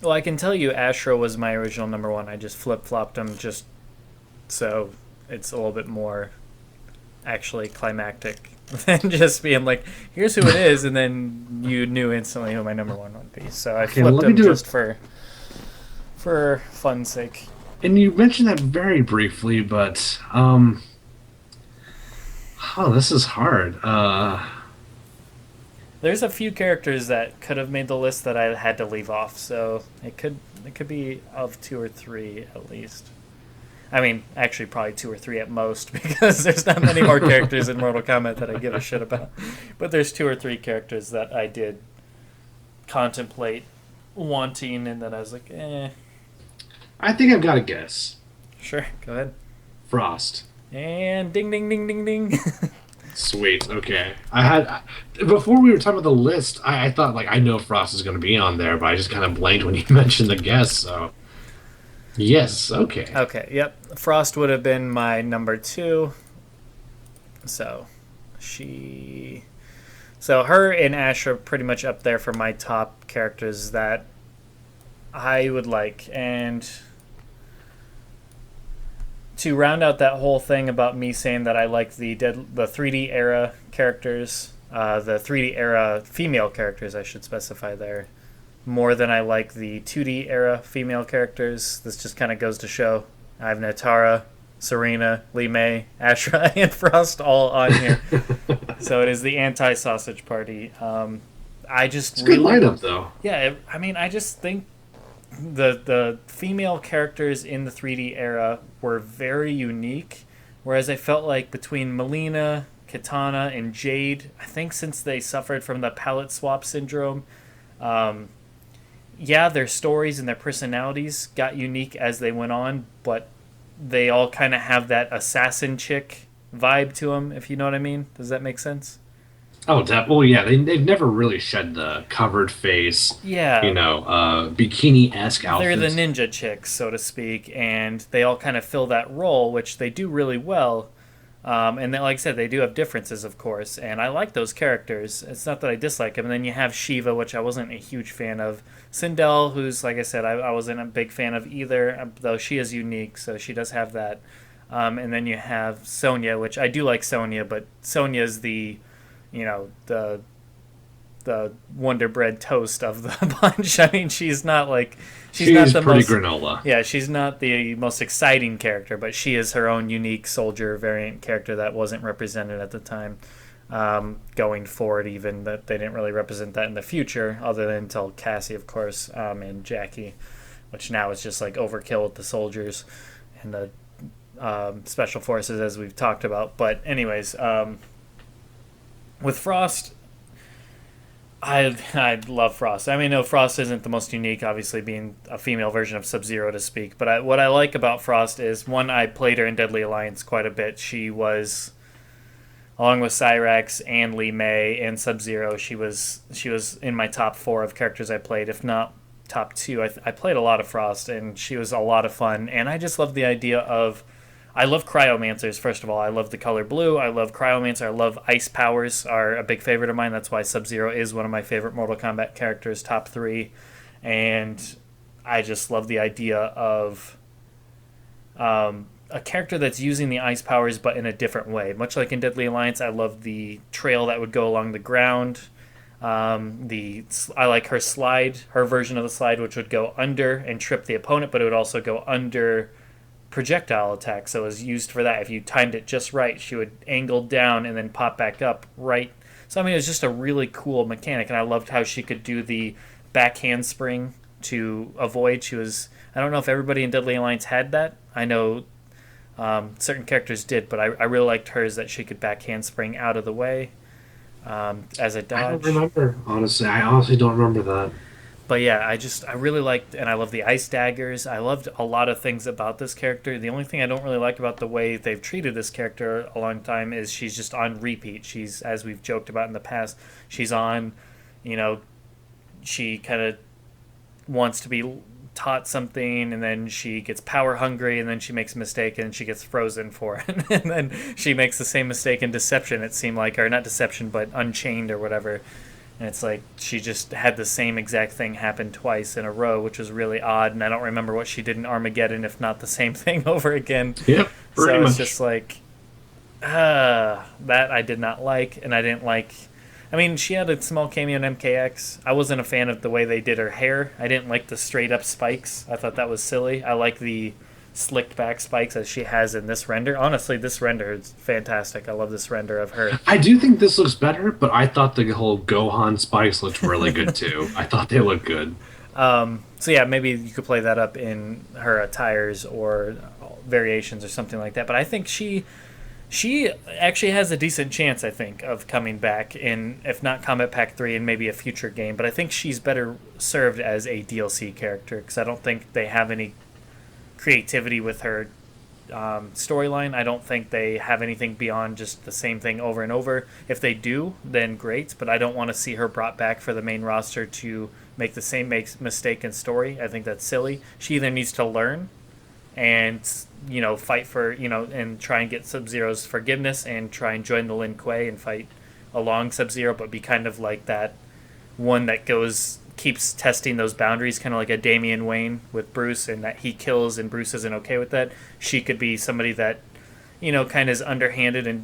Well, I can tell you Ashrah was my original number one. I just flip-flopped them just so it's a little bit more actually climactic than just being like, here's who it is, and then you knew instantly who my number one would be. So I flipped them just for fun's sake. And you mentioned that very briefly, but this is hard. There's a few characters that could have made the list that I had to leave off, so it could be of 2 or 3 at least. I mean, actually, probably 2 or 3 at most, because there's not many more characters in Mortal Kombat that I give a shit about. But there's 2 or 3 characters that I did contemplate wanting, and then I was like, eh. I think I've got a guess. Sure, go ahead. Frost. And ding, ding, ding, ding, ding. Sweet. Okay. Before we were talking about the list, I thought like I know Frost is going to be on there, but I just kind of blanked when you mentioned the guest. So yes. Okay. Okay. Yep. Frost would have been my number 2. So her and Ash are pretty much up there for my top characters that I would like. And to round out that whole thing about me saying that I like the 3D era characters, the 3D era female characters, I should specify there, more than I like the 2D era female characters. This just kind of goes to show I have Nitara, Sareena, Li Mei, Ashrah, and Frost all on here. So it is the anti-sausage party. It's a good lineup, though. Yeah, I just think the female characters in the 3D era were very unique, whereas I felt like between Melina, Kitana, and Jade, I think since they suffered from the palette swap syndrome, their stories and their personalities got unique as they went on, but they all kind of have that assassin chick vibe to them, if you know what I mean. Does that make sense? Oh, well, yeah. They've never really shed the covered face, Yeah. bikini-esque outfits. They're the ninja chicks, so to speak, and they all kind of fill that role, which they do really well. And then, like I said, they do have differences, of course, and I like those characters. It's not that I dislike them. And then you have Shiva, which I wasn't a huge fan of. Sindel, who's, like I said, I wasn't a big fan of either, though she is unique, so she does have that. And then you have Sonya, which I do like Sonya, but Sonya's the Wonder Bread toast of the bunch. I mean, she's not the pretty most granola. Yeah, she's not the most exciting character, but she is her own unique soldier variant character that wasn't represented at the time. Going forward, even that they didn't really represent that in the future, other than until Cassie, of course, and Jackie, which now is just like overkill with the soldiers and the special forces, as we've talked about. But anyways. With Frost, I love Frost. I mean, no, Frost isn't the most unique, obviously, being a female version of Sub-Zero, to speak. But what I like about Frost is, one, I played her in Deadly Alliance quite a bit. She was, along with Cyrax and Li Mei and Sub-Zero, she was in my top 4 of characters I played, if not top 2. I played a lot of Frost, and she was a lot of fun. And I just love the idea of... I love cryomancers, first of all. I love the color blue. I love cryomancer. I love ice powers are a big favorite of mine. That's why Sub-Zero is one of my favorite Mortal Kombat characters, top 3. And I just love the idea of a character that's using the ice powers but in a different way. Much like in Deadly Alliance, I love the trail that would go along the ground. I like her slide, her version of the slide, which would go under and trip the opponent, but it would also go under projectile attack, so it was used for that. If you timed it just right, she would angle down and then pop back up right. So I mean, it was just a really cool mechanic, and I loved how she could do the back handspring to avoid. I don't know if everybody in Deadly Alliance had that. I know certain characters did, but I really liked hers, that she could back handspring out of the way. as a I don't dodge. remember. Honestly, I honestly don't remember that. But yeah, I really liked, and I love the ice daggers. I loved a lot of things about this character. The only thing I don't really like about the way they've treated this character a long time is she's just on repeat. She's, as we've joked about in the past, she's on, you know, she kind of wants to be taught something, and then she gets power hungry, and then she makes a mistake and she gets frozen for it. And then she makes the same mistake in deception, it seemed like, or not deception but unchained or whatever. And it's like she just had the same exact thing happen twice in a row, which was really odd. And I don't remember what she did in Armageddon, if not the same thing over again. Yep, pretty So it's much. just like, that I did not like. And I didn't like. I mean, she had a small cameo in MKX. I wasn't a fan of the way they did her hair. I didn't like the straight up spikes. I thought that was silly. I like the slicked back spikes as she has in this render. Honestly, this render is fantastic. I love this render of her. I do think this looks better, but I thought the whole Gohan spikes looked really good too. I thought they looked good. So yeah, maybe you could play that up in her attires or variations or something like that. But I think she actually has a decent chance, I think, of coming back in, if not Combat Pack 3, and maybe a future game. But I think she's better served as a DLC character because I don't think they have any creativity with her storyline. I don't think they have anything beyond just the same thing over and over. If they do, then great, but I don't want to see her brought back for the main roster to make the same mistake in story. I think that's silly. She either needs to learn and fight for and try and get Sub Zero's forgiveness and try and join the Lin Kuei and fight along Sub Zero, but be kind of like that one that keeps testing those boundaries, kind of like a Damian Wayne with Bruce, and that he kills and Bruce isn't okay with that. She could be somebody that kind of is underhanded and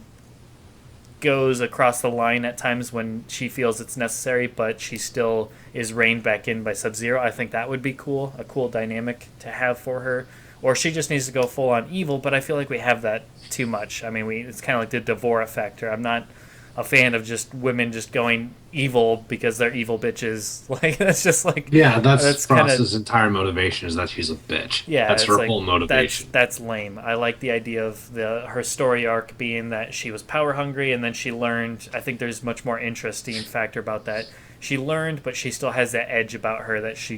goes across the line at times when she feels it's necessary, but she still is reined back in by Sub Zero. I think that would be cool, a cool dynamic to have for her. Or she just needs to go full on evil, but I feel like we have that too much. I mean, it's kind of like the Devora factor. I'm not a fan of just women just going evil because they're evil bitches. Like that's just like Yeah, that's that's kind of Frost's entire motivation is that she's a bitch. yeah. That's It's her like whole motivation. that's lame. I like the idea of her story arc being that she was power hungry and then she learned. I think there's much more interesting factor about that. She learned, but she still has that edge about her that she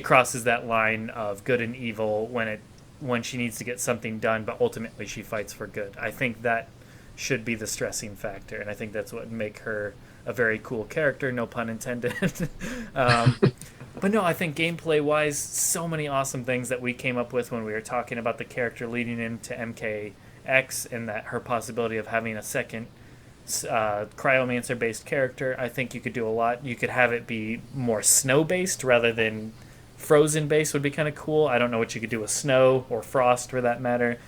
crosses that line of good and evil when she needs to get something done, but ultimately she fights for good. I think that should be the stressing factor, and I think that's what would make her a very cool character, no pun intended. um, but no, I think gameplay wise, so many awesome things that we came up with when we were talking about the character leading into MKX and that her possibility of having a second cryomancer based character. I think you could do a lot. You could have it be more snow based rather than frozen based would be kind of cool. I don't know what you could do with snow or frost for that matter.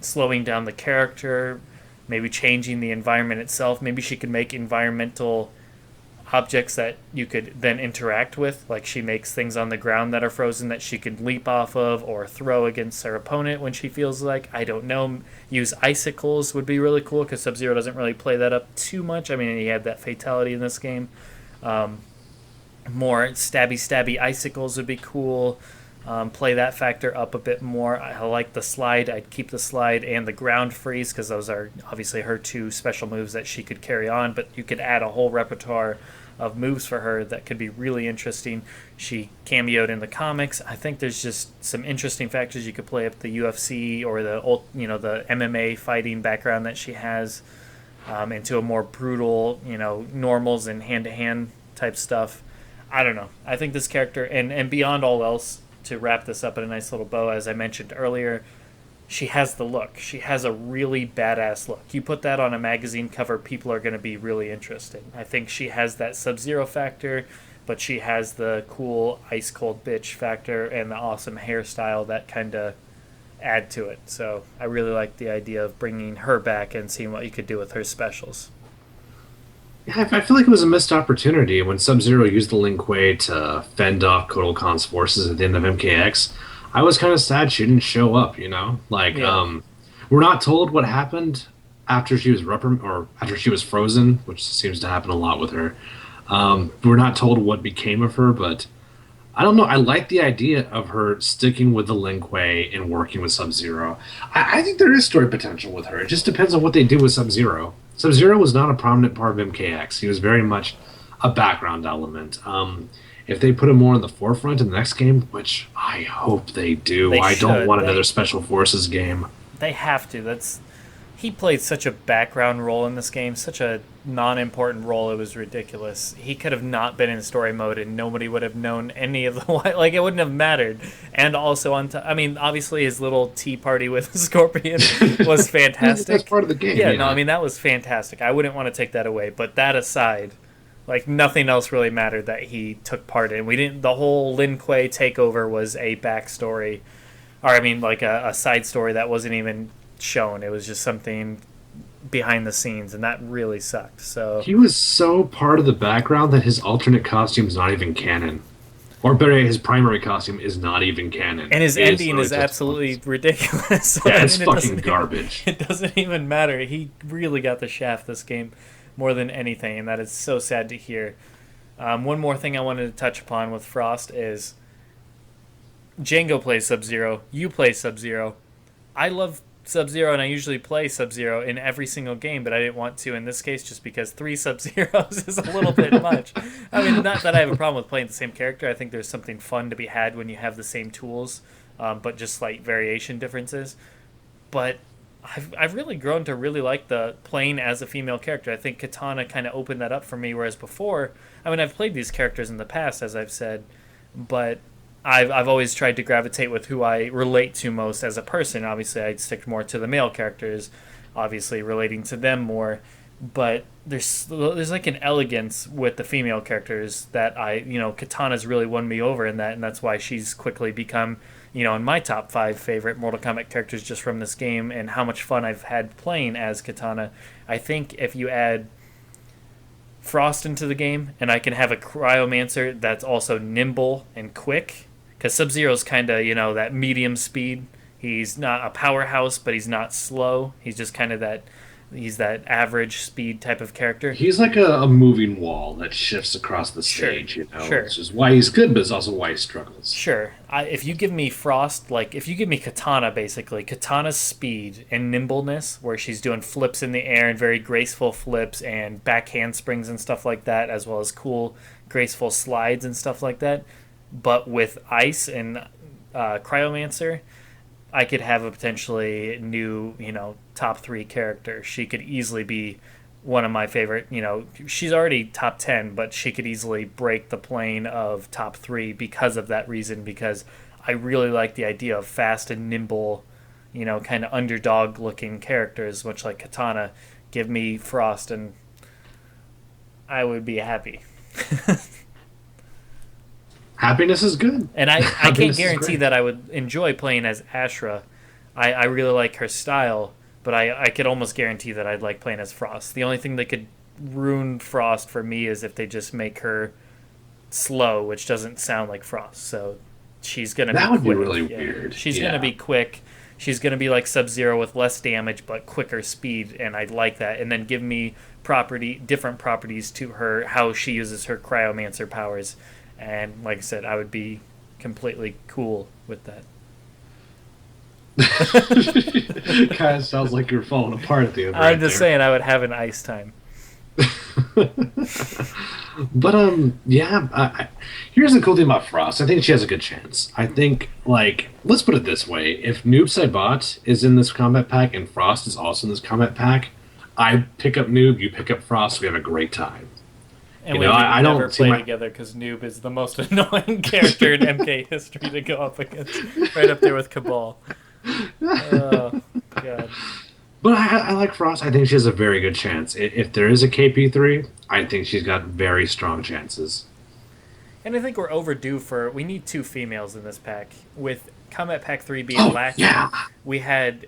Slowing down the character, maybe changing the environment itself. Maybe she could make environmental objects that you could then interact with. Like she makes things on the ground that are frozen that she could leap off of or throw against her opponent when she feels like. I don't know. Use icicles would be really cool because Sub Zero doesn't really play that up too much. I mean, he had that fatality in this game. More stabby icicles would be cool. Play that factor up a bit more. I like the slide. I'd keep the slide and the ground freeze because those are obviously her two special moves that she could carry on, but you could add a whole repertoire of moves for her that could be really interesting. She cameoed in the comics. I think there's just some interesting factors you could play up the UFC or the MMA fighting background that she has into a more brutal, normals and hand-to-hand type stuff. I don't know. I think this character, and beyond all else, to wrap this up in a nice little bow, as I mentioned earlier, she has the look. She has a really badass look. You put that on a magazine cover, people are going to be really interested. I think she has that Sub-Zero factor, but she has the cool ice cold bitch factor and the awesome hairstyle that kind of add to it. So I really like the idea of bringing her back and seeing what you could do with her specials. Yeah, I feel like it was a missed opportunity when Sub Zero used the Lin Kuei to fend off Kotal Khan's forces at the end of MKX. I was kind of sad she didn't show up. Yeah. We're not told what happened after she was or after she was frozen, which seems to happen a lot with her. We're not told what became of her, but I don't know. I like the idea of her sticking with the Lin Kuei and working with Sub Zero. I think there is story potential with her. It just depends on what they do with Sub Zero. Sub Zero was not a prominent part of MKX. He was very much a background element. If they put him more in the forefront in the next game, which I hope they do, They I don't should. want another Special Forces game. They have to. He played such a background role in this game, such a non-important role. It was ridiculous. He could have not been in story mode, and nobody would have known any of the like. It wouldn't have mattered. And also I mean, obviously his little tea party with Scorpion was fantastic. That's part of the game. Yeah, no, I mean that was fantastic. I wouldn't want to take that away. But that aside, like nothing else really mattered that he took part in. We didn't. The whole Lin Kuei takeover was a backstory, or I mean, like a side story that wasn't even shown. It was just something behind the scenes, and that really sucked. So He was so part of the background that his alternate costume is not even canon. Or better yet, his primary costume is not even canon. and his It ending literally is just absolutely ridiculous. So, Yeah, it's it fucking doesn't garbage. It doesn't even matter. He really got the shaft this game more than anything, and that is so sad to hear. One more thing I wanted to touch upon with Frost is Django plays Sub-Zero. You play Sub-Zero. I love Sub-Zero, and I usually play Sub-Zero in every single game, but I didn't want to in this case just because 3 Sub-Zeros is a little bit much. I mean, not that I have a problem with playing the same character. I think there's something fun to be had when you have the same tools, but just slight variation differences. But I've really grown to really like the playing as a female character. I think Katana kind of opened that up for me, whereas before, I mean, I've played these characters in the past, as I've said, but I've always tried to gravitate with who I relate to most as a person. Obviously, I'd stick more to the male characters, obviously relating to them more. But there's like an elegance with the female characters that Katana's really won me over in that, and that's why she's quickly become, in my top 5 favorite Mortal Kombat characters just from this game and how much fun I've had playing as Katana. I think if you add Frost into the game, and I can have a Cryomancer that's also nimble and quick, because Sub-Zero's kind of, that medium speed. He's not a powerhouse, but he's not slow. He's just kind of he's that average speed type of character. He's like a moving wall that shifts across the stage, Sure. It's just why he's good, but it's also why he struggles. Sure. If you give me Frost, like, if you give me Katana, basically, Katana's speed and nimbleness, where she's doing flips in the air and very graceful flips and back handsprings and stuff like that, as well as cool, graceful slides and stuff like that, but with ice and Cryomancer, I could have a potentially new, top 3 character. She could easily be one of my favorite, she's already top 10, but she could easily break the plane of top 3 because of that reason, because I really like the idea of fast and nimble, kind of underdog looking characters, much like Katana. Give me Frost and I would be happy. Happiness is good. And I can't Happiness is guarantee great. that I would enjoy playing as Ashrah. I really like her style, but I could almost guarantee that I'd like playing as Frost. The only thing that could ruin Frost for me is if they just make her slow, which doesn't sound like Frost. So she's going to be quick. That would be really weird. She's Yeah. going to be quick. She's going to be like Sub-Zero with less damage but quicker speed, and I'd like that. And then give me different properties to her, how she uses her Cryomancer powers. And like I said, I would be completely cool with that. Kind of sounds like you're falling apart at the end. I'm just saying I would have an ice time. But here's the cool thing about Frost. I think she has a good chance. I think, like, let's put it this way: if Noob Saibot is in this combat pack and Frost is also in this combat pack, I pick up Noob, you pick up Frost. We have a great time. And You know, I don't never see play my- together because Noob is the most annoying character in MK history to go up against, right up there with Cabal. Oh God. But I like Frost. I think she has a very good chance. If there is a KP3, I think she's got very strong chances. And I think we're overdue we need 2 females in this pack. With Combat Pack 3 being lacking, yeah. we had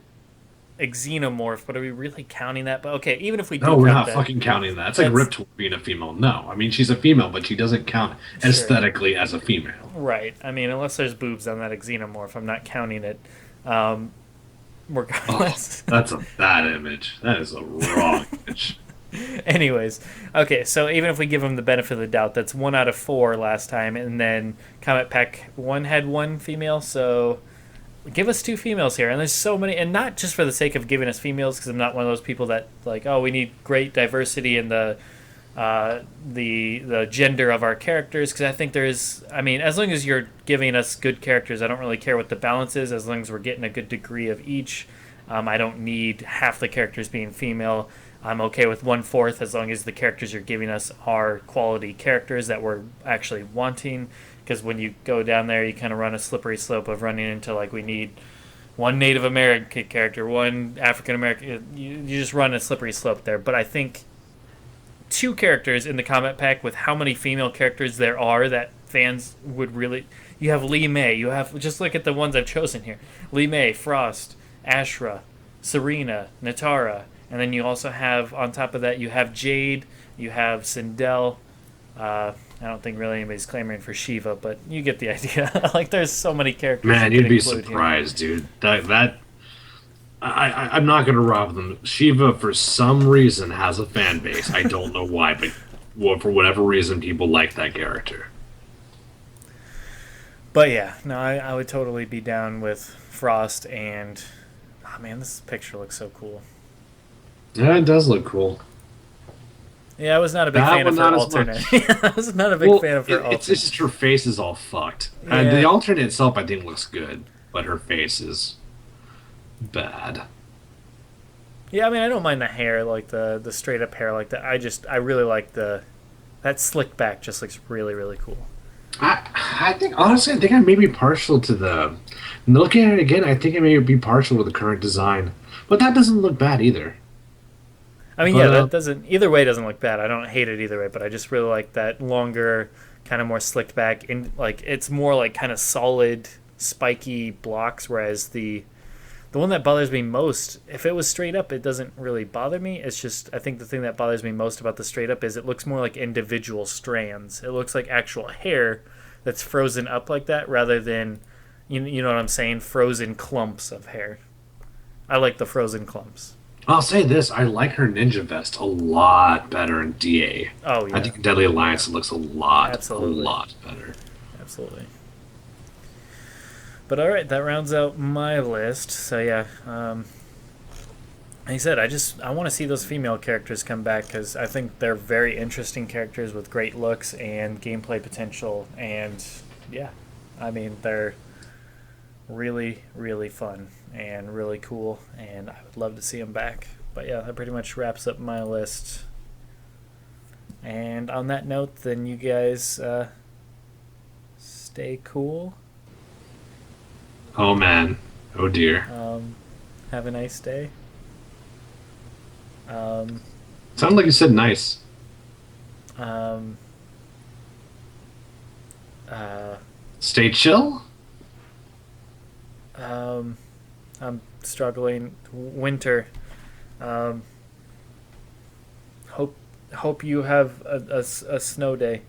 a Xenomorph, but are we really counting that? But okay, even if we do No, we're count not that, fucking counting that. It's like That's- Riptor being a female. No, I mean she's a female, but she doesn't count aesthetically as a female. right. I mean, unless there's boobs on that Xenomorph, I'm not counting it. Oh, Regardless. that's a bad image. That is a wrong image. Anyways, okay, so even if we give them the benefit of the doubt, that's 1 out of 4 last time, and then Comet Pack 1 had 1 female, so give us 2 females here. And there's so many, and not just for the sake of giving us females, because I'm not one of those people that, like, oh, we need great diversity in the gender of our characters, because I think there's, I mean, as long as you're giving us good characters, I don't really care what the balance is, as long as we're getting a good degree of each. I don't need half the characters being female. I'm okay with 1/4 as long as the characters you're giving us are quality characters that we're actually wanting. Because when you go down there, you kind of run a slippery slope of running into, like, we need one Native American character, one African American. You just run a slippery slope there. But I think 2 characters in the Combat Pack with how many female characters there are that fans would really. You have Lee May. You have, just look at the ones I've chosen here: Lee May, Frost, Ashrah, Sareena, Nitara, and then you also have, on top of that, you have Jade, you have Sindel. I don't think really anybody's clamoring for Shiva, but you get the idea. Like, there's so many characters. Man, you'd be surprised, dude. I'm not gonna rob them. Shiva, for some reason, has a fan base. I don't know why, but for whatever reason, people like that character. But yeah, no, I would totally be down with Frost, and oh man, this picture looks so cool. Yeah, it does look cool. Yeah, I was not a big fan of her alternate. I was not a big fan of her alternate. It's just her face is all fucked. Yeah. And the alternate itself, I think, looks good, but her face is bad. Yeah, I mean, I don't mind the hair, like the straight up hair like that. I really like that slick back. Just looks really, really cool. I think, honestly, I think I may be partial to the. Looking at it again, I think I may be partial to the current design, but that doesn't look bad either. I mean, yeah, that doesn't, either way doesn't look bad. I don't hate it either way, but I just really like that longer, kind of more slicked back, and like it's more like kind of solid, spiky blocks. Whereas the one that bothers me most, if it was straight up, it doesn't really bother me. It's just, I think the thing that bothers me most about the straight up is it looks more like individual strands. It looks like actual hair that's frozen up like that, rather than, you know what I'm saying, frozen clumps of hair. I like the frozen clumps. I'll say this: I like her ninja vest a lot better in DA. Oh yeah, I think in Deadly Alliance it looks a lot better. Absolutely. But all right, that rounds out my list. So yeah, like I said, I want to see those female characters come back, because I think they're very interesting characters with great looks and gameplay potential, and yeah, I mean, they're really, really fun and really cool, and I would love to see them back. But yeah, that pretty much wraps up my list. And on that note, then you guys stay cool. Oh man, oh dear. Have a nice day. Sounded like you said nice. Stay chill. I'm struggling. Winter. Hope you have a snow day.